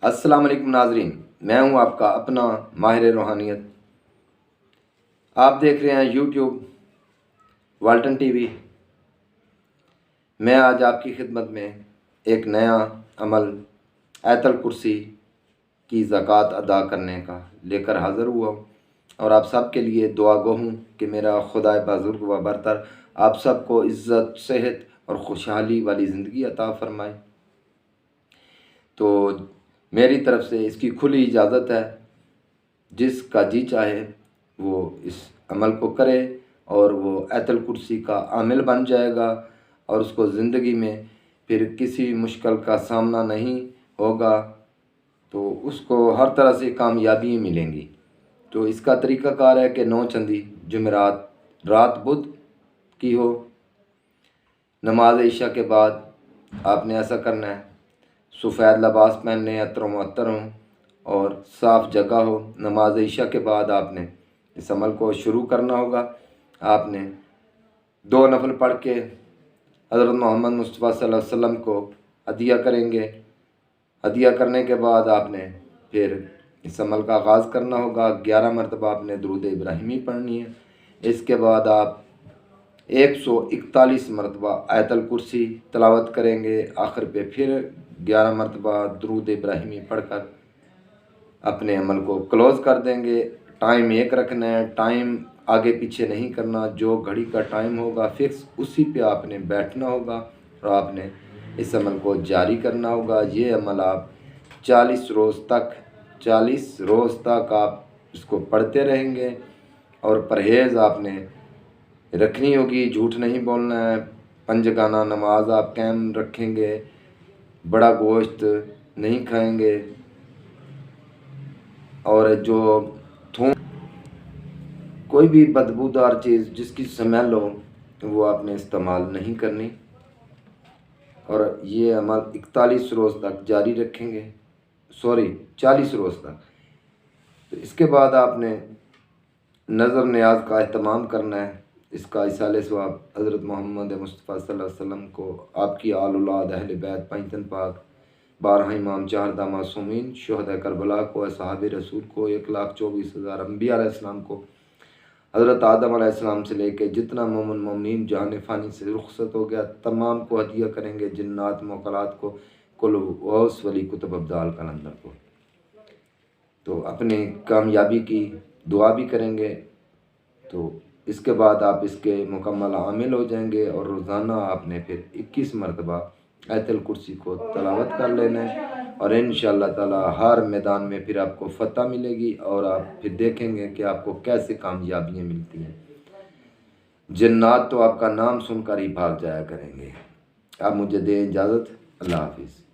अस्सलाम वालेकुम नाजरीन, मैं हूं आपका अपना माहिर रूहानियत। आप देख रहे हैं यूट्यूब वाल्टन टीवी। मैं आज आपकी खिदमत में एक नया अमल आयतल कुर्सी की ज़कात अदा करने का लेकर हाज़िर हुआ हूँ और आप सब के लिए दुआ गो हूँ कि मेरा खुदाए बुज़ुर्ग व बरतर आप सबको इज़्ज़त, सेहत और खुशहाली वाली ज़िंदगी अता फ़रमाए। तो मेरी तरफ़ से इसकी खुली इजाज़त है, जिसका जी चाहे वो इस अमल को करे और वो आयतल कुर्सी का आमिल बन जाएगा और उसको ज़िंदगी में फिर किसी मुश्किल का सामना नहीं होगा, तो उसको हर तरह से कामयाबी मिलेंगी। तो इसका तरीक़ाकार है कि 9 चंदी जुमेरात रात बुध की हो, नमाज इशा के बाद आपने ऐसा करना है। सफ़ेद लिबास पहनने, अतर मुअत्तर हों और साफ़ जगह हो। नमाज इशा के बाद आपने इस अमल को शुरू करना होगा। आपने 2 नफल पढ़ के हज़रत मोहम्मद मुस्तफ़ा सल्लल्लाहु अलैहि वसल्लम को हदिया करेंगे। हदिया करने के बाद आपने फिर इस अमल का आगाज़ करना होगा। 11 मरतबा आपने दुरूद इब्राहिमी पढ़नी है। इसके बाद आप 141 मरतबा आयतल कुर्सी तिलावत करेंगे। आखिर पे फिर 11 मरतबा दुरूद इब्राहिमी पढ़कर अपने अमल को क्लोज़ कर देंगे। टाइम एक रखना है, टाइम आगे पीछे नहीं करना। जो घड़ी का टाइम होगा फिक्स, उसी पे आपने बैठना होगा और आपने इस अमल को जारी करना होगा। ये अमल आप 40 रोज़ तक आप इसको पढ़ते रहेंगे और परहेज़ आपने रखनी होगी। झूठ नहीं बोलना है। पंजगाना नमाज आप कायम रखेंगे। बड़ा गोश्त नहीं खाएंगे और जो थूम, कोई भी बदबूदार चीज़ जिसकी स्मेल हो वो आपने इस्तेमाल नहीं करनी। और ये अमल 41 रोज़ तक जारी रखेंगे, 40 रोज़ तक। तो इसके बाद आपने नज़र न्याज का एहतमाम करना है। इसका इसाले सवाब हज़रत मोहम्मद मुस्तफ़ा सल्लल्लाहु अलैहि वसल्लम को, आपकी आल औलाद, अहले बैत, पैंतन पाक, 12 इमाम, 4 मासूमीन, शुहदा करबला को, असहाब रसूल को, 1,24,000 अम्बिया अलैहिस्सलाम को, हज़रत आदम अलैहिस्सलाम से लेके जितना मोमिन मोमिनीन जान फ़ानी से रुखसत हो गया, तमाम को हदिया करेंगे। जिन्नात मौकलात को, कुल गौस वली कुतुब अब्दाल कलंदर को। तो अपनी कामयाबी की दुआ भी करेंगे। तो इसके बाद आप इसके मुकम्मल आमिल हो जाएंगे और रोज़ाना आपने फिर 21 मरतबा आयतल कुर्सी को तलावत कर लेना है और इंशाअल्लाह ताला हर मैदान में फिर आपको फ़तह मिलेगी और आप फिर देखेंगे कि आपको कैसे कामयाबियाँ मिलती हैं। जन्नात तो आपका नाम सुनकर ही भाग जाया करेंगे। आप मुझे दें इजाज़त। अल्लाह हाफिज़।